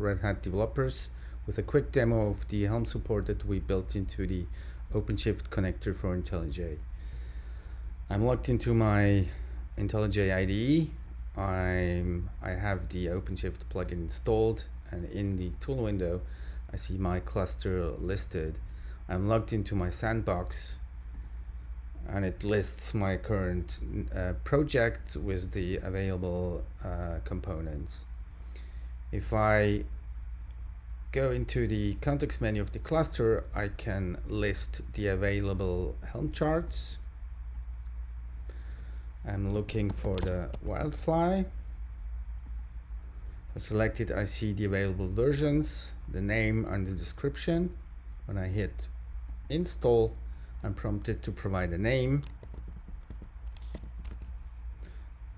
Red Hat developers with a quick demo of the Helm support that we built into the OpenShift connector for IntelliJ. I'm logged into my IntelliJ IDE. I have the OpenShift plugin installed, and in the tool window I see my cluster listed. I'm logged into my sandbox, and it lists my current project with the available components. If I go into the context menu of the cluster, I can list the available Helm charts. I'm looking for the Wildfly. I select it, I see the available versions, the name and the description. When I hit install, I'm prompted to provide a name,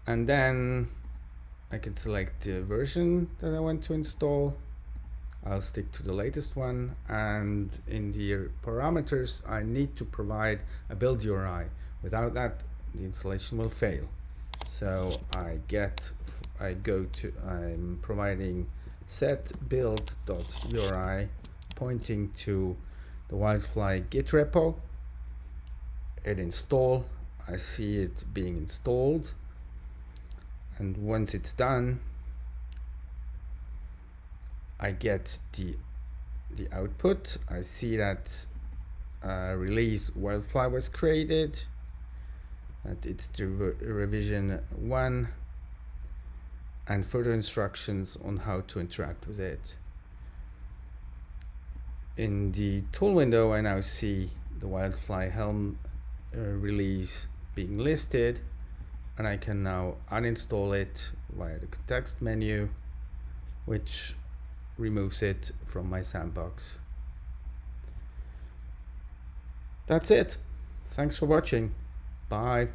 and then I can select the version that I want to install. I'll stick to the latest one, and in the parameters I need to provide a build URI. Without that, the installation will fail. So I'm providing set build.uri pointing to the Wildfly Git repo. Hit install. I see it being installed, and once it's done, I get the output. I see that release Wildfly was created, that it's the revision 1, and further instructions on how to interact with it. In the tool window, I now see the Wildfly Helm release being listed, and I can now uninstall it via the context menu, which removes it from my sandbox. That's it. Thanks for watching. Bye.